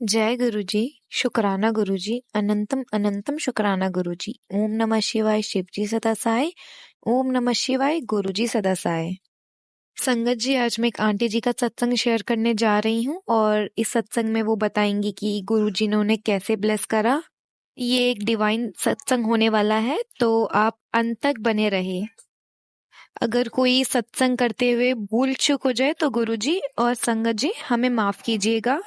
जय गुरुजी, शुक्राना गुरुजी, अनंतम अनंतम शुक्राना गुरुजी। ओम नमः शिवाय शिवजी सदा सहाय। ओम नमः शिवाय गुरुजी सदा सहाय। संगत जी, आज मैं एक आंटी जी का सत्संग शेयर करने जा रही हूँ और इस सत्संग में वो बताएंगी कि गुरुजी ने उन्हें कैसे ब्लेस करा। ये एक डिवाइन सत्संग होने वाला है, तो आप अंत तक बने रहिए। अगर कोई सत्संग करते हुए भूल चूक हो जाए तो गुरुजी और संगत जी हमें माफ कीजिएगा।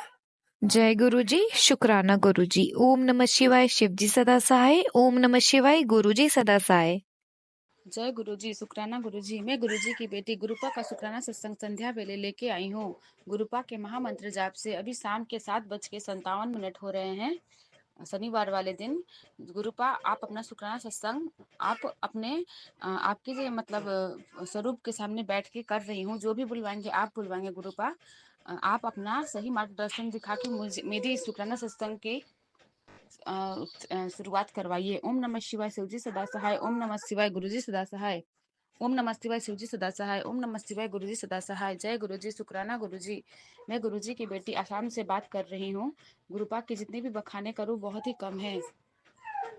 जय गुरुजी, शुक्राना गुरुजी। ओम नमः शिवाय शिवजी सदा सहाय। ओम नमः शिवाय गुरुजी सदा सहाय। जय गुरुजी, शुक्राना गुरुजी। मैं गुरुजी की बेटी गुरुपा का शुक्राना सत्संग संध्या वेले लेके आई हूँ। गुरुपा के महामंत्र जाप से अभी शाम के 7:57 हो रहे हैं, शनिवार वाले दिन। गुरुपा, आप अपना शुक्राना सत्संग आप अपने आपके जो मतलब स्वरूप के सामने बैठ के कर रही हूँ। जो भी बुलवाएंगे आप बुलवाएंगे गुरुपा। आप अपना सही मार्गदर्शन दिखा के मुझे मेरी शुक्राना सत्संग की शुरुआत करवाइए। ओम नमः शिवाय शिवजी सदा सहाय। ओम नमः शिवाय गुरुजी सदा सहाय। ओम नमः शिवाय शिवजी सदा सहाय। ओम नमः शिवाय गुरुजी सदा सहाय। जय गुरुजी, शुक्राना गुरुजी। मैं गुरुजी की बेटी आसाम से बात कर रही हूँ। गुरुपा की जितनी भी बखाने करूँ बहुत ही कम है।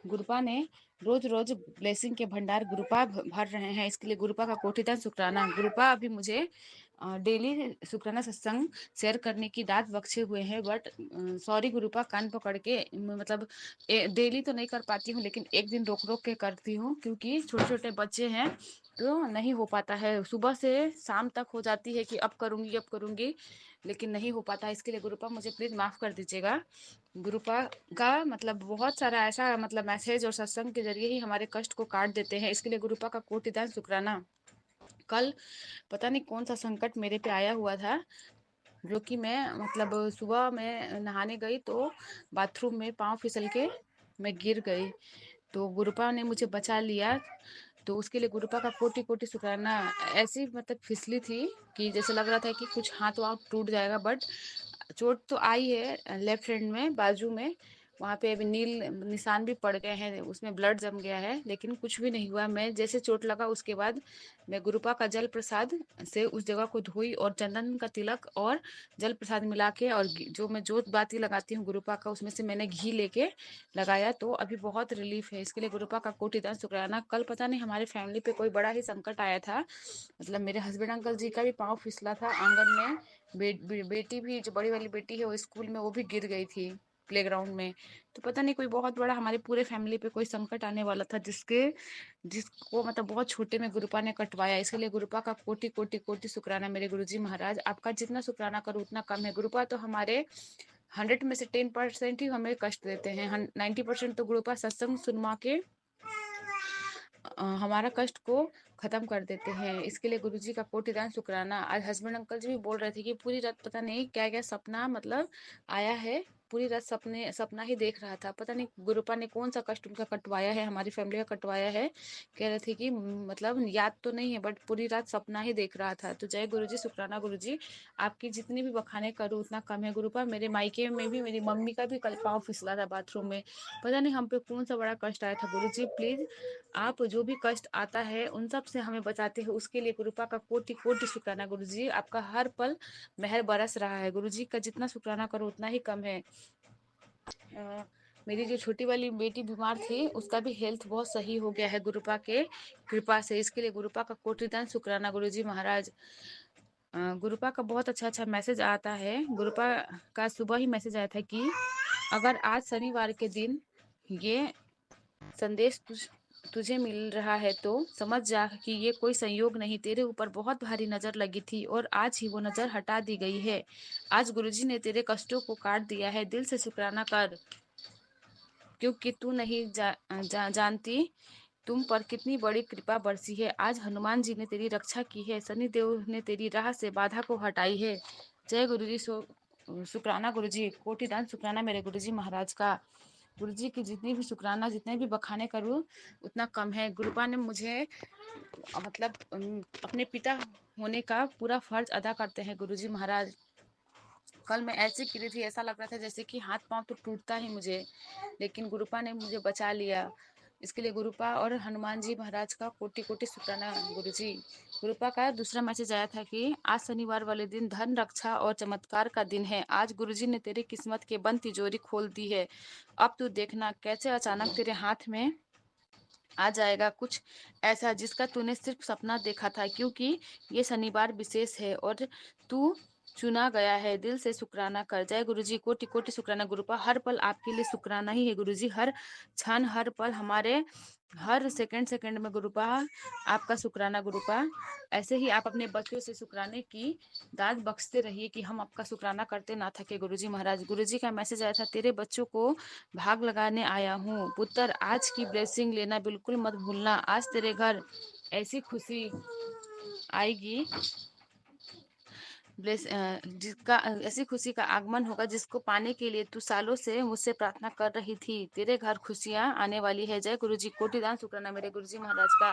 गुरुपा ने रोज रोज ब्लेसिंग के भंडार गुरुपा भर रहे हैं, इसके लिए गुरुपा का कोटिदान शुक्राना। गुरुपा अभी मुझे डेली शुक्राना सत्संग शेयर करने की दाद बख्शे हुए हैं, बट सॉरी गुरुपा, कान पकड़ के मतलब डेली तो नहीं कर पाती हूँ, लेकिन एक दिन रोक रोक के करती हूँ, क्योंकि छोटे छोटे बच्चे हैं तो नहीं हो पाता है। सुबह से शाम तक हो जाती है कि अब करूँगी, लेकिन नहीं हो पाता। इसके लिए गुरुपा मुझे प्लीज़ माफ़ कर दीजिएगा। गुरुपा का मतलब बहुत सारा ऐसा मतलब मैसेज और सत्संग के जरिए ही हमारे कष्ट को काट देते हैं, इसके लिए गुरुपा का कोटिदान शुक्राना। कल पता नहीं कौन सा संकट मेरे पे आया हुआ था, जो कि मैं मतलब सुबह में नहाने गई तो बाथरूम में पाँव फिसल के मैं गिर गई, तो गुरुपा ने मुझे बचा लिया। तो उसके लिए गुरुपा का कोटि कोटि शुक्राना। ऐसी मतलब फिसली थी कि जैसे लग रहा था कि कुछ हाथ वाथ टूट जाएगा, बट चोट तो आई है लेफ्ट हैंड में, बाजू में। वहाँ पे अभी नील निशान भी पड़ गए हैं, उसमें ब्लड जम गया है, लेकिन कुछ भी नहीं हुआ। मैं जैसे चोट लगा उसके बाद मैं गुरुपा का जल प्रसाद से उस जगह को धोई और चंदन का तिलक और जल प्रसाद मिला के, और जो मैं जोत बाती लगाती हूँ गुरुपा का, उसमें से मैंने घी लेके लगाया, तो अभी बहुत रिलीफ है। इसके लिए गुरुपा का कोटिदान शुक्राना। कल पता नहीं हमारे फैमिली पे कोई बड़ा ही संकट आया था। मतलब मेरे हस्बैंड अंकल जी का भी पाँव फिसला था आंगन में। बेटी भी, जो बड़ी वाली बेटी है वो स्कूल में, वो भी गिर गई थी प्लेग्राउंड में। तो पता नहीं कोई बहुत बड़ा हमारे पूरे फैमिली पे कोई संकट आने वाला था, जिसको मतलब बहुत छोटे में गुरुपा ने कटवाया। इसके लिए गुरुपा का कोटि कोटि कोटि शुक्राना मेरे गुरुजी महाराज। आपका जितना शुक्राना करो उतना कम है। गुरुपा तो हमारे 100 में से 10% ही हमें कष्ट देते हैं, 90% तो गुरुपा सत्संग सुनमा के हमारा कष्ट को खत्म कर देते हैं। इसके लिए गुरुजी का कोटिदान शुक्राना। आज हस्बैंड अंकल जी भी बोल रहे थे कि पूरी रात पता नहीं क्या क्या सपना मतलब आया है, पूरी रात सपना ही देख रहा था। पता नहीं गुरुपा ने कौन सा कष्ट उनका कटवाया है, हमारी फैमिली का कटवाया है। कह रहे थे कि मतलब याद तो नहीं है, बट पूरी रात सपना ही देख रहा था। तो जय गुरुजी, शुक्राना गुरुजी। आपकी जितनी भी बखाने करूँ उतना कम है गुरुपा। मेरे मायके में भी मेरी मम्मी का भी कल पाँव फिसला था बाथरूम में। पता नहीं हम पे कौन सा बड़ा कष्ट आया था। गुरुजी प्लीज, आप जो भी कष्ट आता है उन सब से हमें बचाते हैं, उसके लिए गुरुपा का कोटि कोटि शुक्राना। गुरुजी आपका हर पल मेहर बरस रहा है। गुरुजी का जितना शुक्राना करो उतना ही कम है। मेरी जो छोटी वाली बेटी बीमार थी उसका भी हेल्थ बहुत सही हो गया है गुरुपा के कृपा से। इसके लिए गुरुपा का कोटिदान शुक्राना गुरुजी महाराज। गुरुपा का बहुत अच्छा अच्छा मैसेज आता है। गुरुपा का सुबह ही मैसेज आया था कि अगर आज शनिवार के दिन ये संदेश तुझे मिल रहा है तो समझ जा कि ये कोई संयोग नहीं, तेरे ऊपर बहुत भारी नजर लगी थी और आज ही वो नजर हटा दी गई है। आज गुरुजी ने तेरे कष्टों को काट दिया है। दिल से शुक्राना कर, क्योंकि तू नहीं जानती तुम पर कितनी बड़ी कृपा बरसी है। आज हनुमान जी ने तेरी रक्षा की है, शनि देव ने तेरी राह से बाधा को हटाई है। जय गुरुजी, शुक्राना गुरुजी, कोटिदान शुक्राना मेरे गुरुजी महाराज का। गुरुजी की जितनी भी शुक्राना, जितने भी बखाने करूँ उतना कम है। गुरुपा ने मुझे मतलब अपने पिता होने का पूरा फर्ज अदा करते हैं गुरुजी महाराज। कल मैं ऐसे गिरी थी, ऐसा लग रहा था जैसे कि हाथ पांव तो टूटता ही मुझे, लेकिन गुरुपा ने मुझे बचा लिया। इसके लिए गुरुपा और हनुमान जी महाराज का कोटि कोटि शुक्राना गुरुजी। गुरुपा का दूसरा मैसेज आया था कि आज शनिवार वाले दिन धन रक्षा और चमत्कार का दिन है। आज गुरुजी ने तेरी किस्मत के बंद तिजोरी खोल दी है। अब तू देखना कैसे अचानक तेरे हाथ में आ जाएगा कुछ ऐसा जिसका तूने सिर्फ सपना देखा था, क्योंकि ये शनिवार विशेष है और तू चुना गया है। दिल से शुक्राना कर। जय गुरुजी, कोटि कोटि शुक्राना गुरुपा। हर पल आपके लिए शुक्राना ही है गुरुजी, हर क्षण हर पल हमारे हर सेकंड सेकंड में गुरुपा आपका शुक्राना गुरुपा। ऐसे ही आप अपने बच्चों से शुक्राने की दाद बख्शते रहिए कि हम आपका शुक्राना करते ना थके गुरुजी महाराज। गुरुजी का मैसेज आया था, तेरे बच्चों को भाग लगाने आया हूँ पुत्र, आज की ब्लेसिंग लेना बिल्कुल मत भूलना। आज तेरे घर ऐसी खुशी आएगी जिसका ऐसी खुशी का आगमन होगा जिसको पाने के लिए तू सालों से मुझसे प्रार्थना कर रही थी। तेरे घर खुशियां आने वाली है। जय गुरुजी, कोटि दान शुक्राना मेरे गुरुजी महाराज का।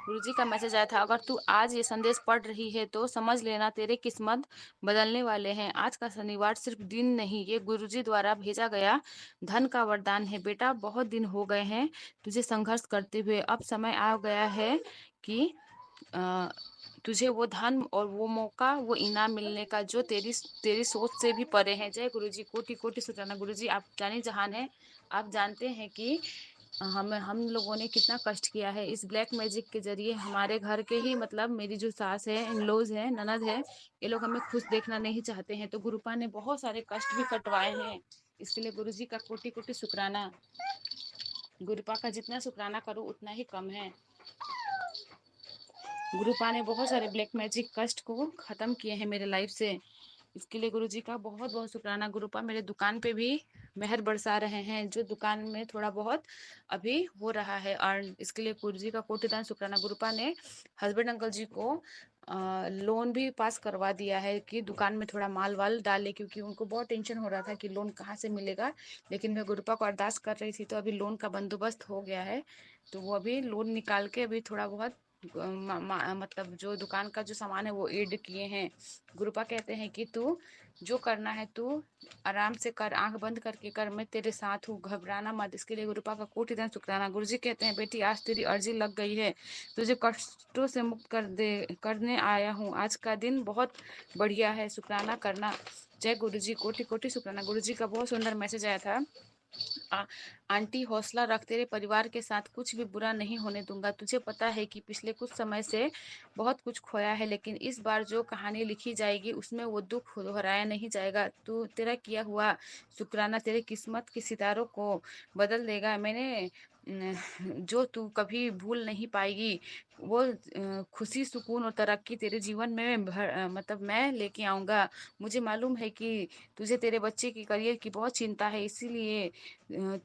गुरुजी का मैसेज आया था, अगर तू आज ये संदेश पढ़ रही है तो समझ लेना तेरे किस्मत बदलने वाले हैं। आज का शनिवार सिर्फ दिन नहीं, ये गुरुजी द्वारा भेजा गया धन का वरदान है। बेटा, बहुत दिन हो गए हैं तुझे संघर्ष करते हुए, अब समय आ गया है कि अ, तुझे वो धन और वो मौका, वो इनाम मिलने का जो तेरी तेरी सोच से भी परे है। जय गुरुजी, कोटि कोटि शुक्राना गुरुजी। आप जाने जहान है, आप जानते हैं कि हम लोगों ने कितना कष्ट किया है इस ब्लैक मैजिक के जरिए। हमारे घर के ही मतलब मेरी जो सास है, इन लॉज है, ननद है, ये लोग हमें खुश देखना नहीं चाहते हैं, तो गुरुपा ने बहुत सारे कष्ट भी कटवाए हैं। इसके लिए गुरुजी का कोटि कोटि शुक्राना। गुरुपा का जितना शुक्राना करो उतना ही कम है। गुरुपा ने बहुत सारे ब्लैक मैजिक कष्ट को खत्म किए हैं मेरे लाइफ से। इसके लिए गुरुजी का बहुत बहुत शुक्राना। गुरुपा मेरे दुकान पे भी मेहर बरसा रहे हैं, जो दुकान में थोड़ा बहुत अभी हो रहा है अर्न। इसके लिए गुरुजी का कोटिदान शुक्राना। गुरुपा ने हस्बैंड अंकल जी को लोन भी पास करवा दिया है कि दुकान में थोड़ा माल वाल डाले, क्योंकि उनको बहुत टेंशन हो रहा था कि लोन कहाँ से मिलेगा। लेकिन मैं गुरुपा को अरदास कर रही थी तो अभी लोन का बंदोबस्त हो गया है, तो वो अभी लोन निकाल के अभी थोड़ा बहुत मतलब जो दुकान का जो सामान है वो ऐड किए हैं। गुरुपा कहते हैं कि तू जो करना है तू आराम से कर, आंख बंद करके कर, मैं तेरे साथ हूँ, घबराना मत। इसके लिए गुरुपा का कोटि दिन शुक्राना। गुरुजी कहते हैं, बेटी आज तेरी अर्जी लग गई है, तुझे कष्टों से मुक्त करने आया हूँ। आज का दिन बहुत बढ़िया है, शुक्राना करना। जय गुरुजी, कोटि कोटि शुक्राना। गुरुजी का बहुत सुंदर मैसेज आया था, आंटी हौसला रख, तेरे परिवार के साथ कुछ भी बुरा नहीं होने दूंगा। तुझे पता है कि पिछले कुछ समय से बहुत कुछ खोया है, लेकिन इस बार जो कहानी लिखी जाएगी उसमें वो दुख दोहराया नहीं जाएगा। तू तेरा किया हुआ शुक्राना तेरे किस्मत के सितारों को बदल देगा। मैंने जो तू कभी भूल नहीं पाएगी वो खुशी, सुकून और तरक्की तेरे जीवन में मतलब मैं लेके आऊंगा। मुझे मालूम है कि तुझे तेरे बच्चे की करियर की बहुत चिंता है, इसीलिए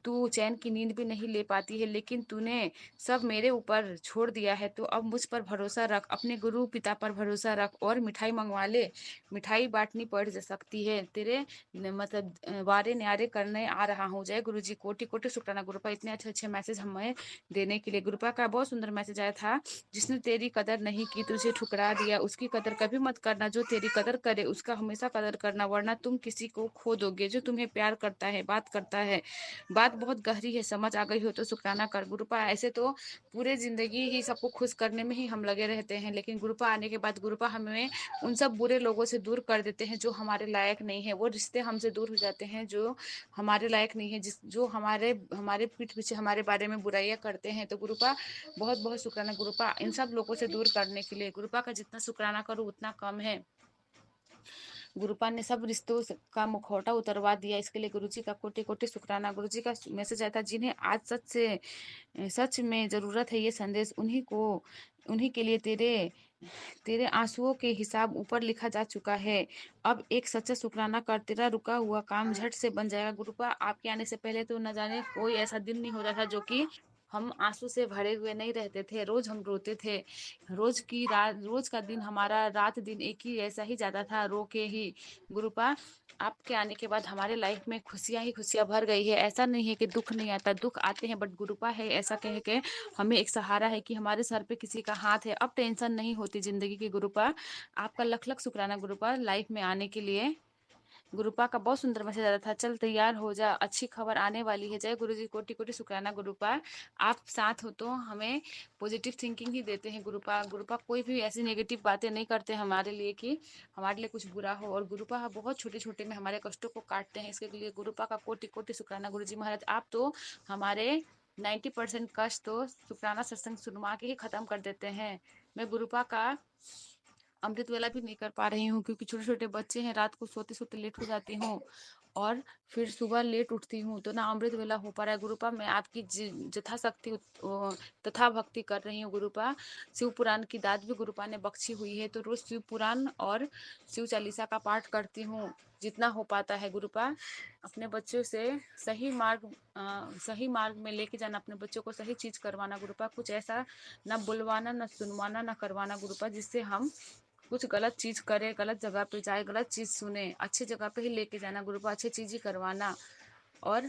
तू चैन की नींद भी नहीं ले पाती है, लेकिन तूने सब मेरे ऊपर छोड़ दिया है, तो अब मुझ पर भरोसा रख, अपने गुरु पिता पर भरोसा रख और मिठाई मंगवा ले। मिठाई बांटनी पड़ जा सकती है, तेरे मतलब वारे न्यारे करने आ रहा हूँ। जय गुरु जी, कोटि कोटि शुक्राना गुरुपा, इतने अच्छे अच्छे मैसेज हमें देने के लिए। गुरुपा का बहुत सुंदर मैसेज आया था, जिसने तेरी कदर नहीं की, तुझे ठुकरा दिया, उसकी कदर कभी मत करना। जो तेरी कदर करे उसका हमेशा कदर करना, वरना तुम किसी को खो दोगे जो तुम्हें प्यार करता है, बात करता है। बात बहुत गहरी है, समझ आ गई हो तो शुक्राना कर गुरुपा। ऐसे तो पूरे जिंदगी ही सबको खुश करने में ही हम लगे रहते हैं, लेकिन गुरुपा आने के बाद गुरुपा हमें उन सब बुरे लोगों से दूर कर देते हैं जो हमारे लायक नहीं है। वो रिश्ते हमसे दूर हो जाते हैं जो हमारे लायक नहीं है, जो हमारे हमारे पीठ पीछे हमारे बारे में बुराइयां करते हैं। तो गुरुपा बहुत बहुत शुक्राना गुरुपा इन सब लोगों से दूर करने के लिए। गुरुपा का जितना शुक्राना करो उतना कम है। गुरुपा ने सब रिश्तों का मुखौटा उतरवा दिया, इसके लिए गुरुजी का कोटि कोटि शुक्राना। गुरुजी का मैसेज आया था, जिन्हें आज सच में जरूरत है ये संदेश, उन्हीं के लिए तेरे तेरे आंसुओं के हिसाब ऊपर लिखा जा चुका है। अब एक सच्चा शुक्राना कर, तेरा रुका हुआ काम झट से बन जाएगा। गुरुपा आपके आने से पहले तो न जाने कोई ऐसा दिन नहीं होता था जो कि हम आंसू से भरे हुए नहीं रहते थे। रोज हम रोते थे, रोज का दिन हमारा रात दिन एक ही ऐसा ही जाता था, रो के ही। गुरुपा आपके आने के बाद हमारे लाइफ में खुशियां ही खुशियां भर गई है। ऐसा नहीं है कि दुख नहीं आता, दुख आते हैं, बट गुरुपा है ऐसा कह के हमें एक सहारा है कि हमारे सर पे किसी का हाथ है, अब टेंशन नहीं होती जिंदगी की। गुरुपा आपका लख लख शुक्राना गुरुपा लाइफ में आने के लिए। गुरुपा का बहुत सुंदर मैसेज आ रहा था, चल तैयार हो जा, अच्छी खबर आने वाली है। जय गुरु जी, कोटि कोटि शुक्राना गुरुपा। आप साथ हो तो हमें पॉजिटिव थिंकिंग ही देते हैं गुरुपा। गुरुपा कोई भी ऐसी नेगेटिव बातें नहीं करते हमारे लिए कि हमारे लिए कुछ बुरा हो, और गुरुपा बहुत छोटे छोटे में हमारे कष्टों को काटते हैं। इसके लिए गुरुपा का कोटि कोटि शुक्राना। गुरु जी महाराज, आप तो हमारे 90% कष्ट तो शुक्राना सत्संग सुनवा के ही खत्म कर देते हैं। मैं गुरुपा का अमृत वेला भी नहीं कर पा रही हूँ, क्योंकि छोटे छोटे बच्चे हैं, रात को सोते सोते लेट हो जाती हूँ और फिर सुबह लेट उठती हूँ, तो ना अमृत वेला हो पा रहा है। गुरुपा मैं आपकी यथाशक्ति तथा भक्ति कर रही हूँ गुरुपा। शिव पुराण की दाद भी गुरुपा ने बख्शी हुई है, तो रोज शिव पुराण और शिव चालीसा का पाठ करती हूँ जितना हो पाता है गुरुपा। अपने बच्चों से सही मार्ग में लेके जाना, अपने बच्चों को सही चीज करवाना गुरुपा। कुछ ऐसा ना बुलवाना, ना सुनवाना, ना करवाना गुरुपा, जिससे हम कुछ गलत चीज करे, गलत जगह पे जाए, गलत चीज सुने। अच्छी जगह पे ही लेके जाना गुरुपा, अच्छी चीज ही करवाना। और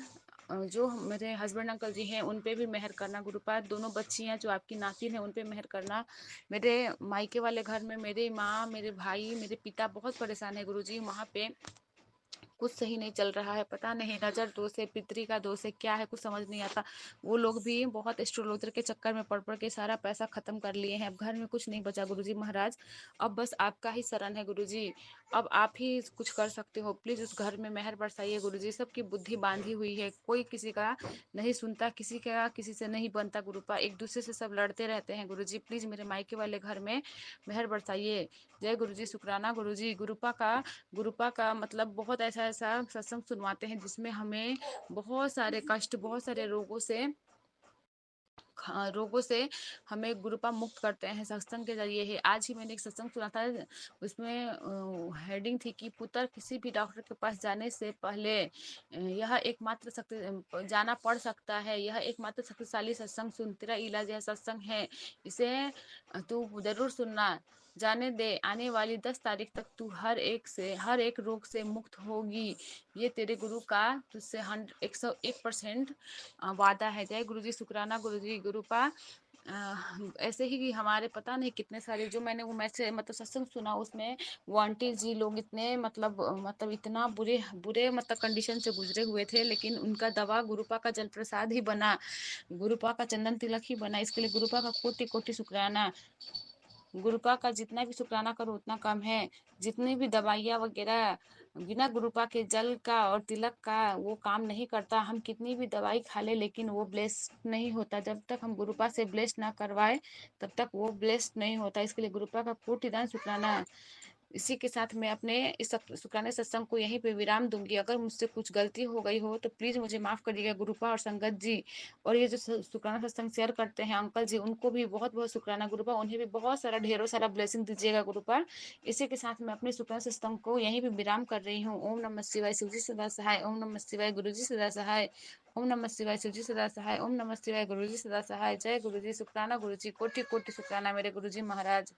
जो मेरे हस्बैंड अंकल जी हैं उन पे भी मेहर करना गुरुपा। दोनों बच्चियां जो आपकी नातिन है उन पे मेहर करना। मेरे मायके वाले घर में मेरे माँ, मेरे भाई, मेरे पिता बहुत परेशान है गुरुजी। वहाँ पे कुछ सही नहीं चल रहा है, पता नहीं नजर दोष है, पितरी का दोष है, क्या है कुछ समझ नहीं आता। वो लोग भी बहुत एस्ट्रोलॉजर के चक्कर में पड़ पड़ के सारा पैसा खत्म कर लिए हैं। अब घर में कुछ नहीं बचा गुरुजी महाराज। अब बस आपका ही शरण है गुरुजी। अब आप ही कुछ कर सकते हो, प्लीज उस घर में मेहर बरसाइए गुरुजी। सबकी बुद्धि बांधी हुई है, कोई किसी का नहीं सुनता, किसी का किसी से नहीं बनता गुरुपा। एक दूसरे से सब लड़ते रहते हैं गुरुजी। प्लीज मेरे मायके वाले घर में मेहर बरसाइए। जय गुरुजी, शुक्राना गुरुजी। गुरुपा का मतलब बहुत ऐसा ऐसा सत्संग सुनवाते हैं जिसमें हमें बहुत सारे कष्ट, बहुत सारे रोगों से हमें गुरुपा मुक्त करते हैं सत्संग के जरिए ही। आज ही मैंने एक सत्संग सुना था, उसमें हेडिंग थी कि पुत्र किसी भी डॉक्टर के पास जाने से पहले यह एकमात्र शक्ति जाना पड़ सकता है, यह एकमात्र शक्तिशाली सत्संग सुन, तेरा इलाज यह सत्संग है, इसे तू जरूर सुनना। जाने दे, आने वाली 10 तारीख तक तू हर एक रोग से मुक्त होगी। ये तेरे गुरु का तुझसे 101% वादा है। जय गुरु जी, शुक्राना गुरु जी। गुरुपा ऐसे ही हमारे पता नहीं कितने सारे जो मैंने वो मैसेज मतलब सत्संग सुना, उसमें वो आंटी जी लोग इतने मतलब इतना बुरे बुरे मतलब कंडीशन से गुजरे हुए थे, लेकिन उनका दवा गुरुपा का जल प्रसाद ही बना, गुरुपा का चंदन तिलक ही बना। इसके लिए गुरुपा का कोटि कोटि शुक्राना। गुरुपा का जितना भी शुक्राना करो उतना कम है। जितनी भी दवाइयाँ वगैरह बिना गुरुपा के जल का और तिलक का वो काम नहीं करता। हम कितनी भी दवाई खा ले लेकिन वो ब्लेस्ड नहीं होता। जब तक हम गुरुपा से ब्लेस्ड ना करवाए तब तक वो ब्लेस्ड नहीं होता। इसके लिए गुरुपा का कोटि दान शुक्राना। इसी के साथ मैं अपने इस शुक्राने सत्संग को यहीं पे विराम दूंगी। अगर मुझसे कुछ गलती हो गई हो तो प्लीज मुझे माफ करिएगा गुरुपा और संगत जी। और ये जो शुक्राना सत्संग शेयर करते हैं अंकल जी, उनको भी बहुत बहुत शुक्राना गुरुपा। उन्हें भी बहुत सारा ढेरों सारा ब्लेसिंग दीजिएगा गुरुपा। इसी के साथ मैं अपने शुक्राना सत्संग को यहीं पे विराम कर रही हूँ। ओम नमः शिवाय, शिवजी सदा सहाय। ओम नमः शिवाय, गुरुजी सदा सहाय। ओम नमः शिवाय, शिवजी सदा सहाय। ओम नमः शिवाय, गुरुजी सदा सहाय। जय गुरुजी, शुक्राना गुरुजी, कोटि कोटि शुक्राना मेरे गुरुजी महाराज।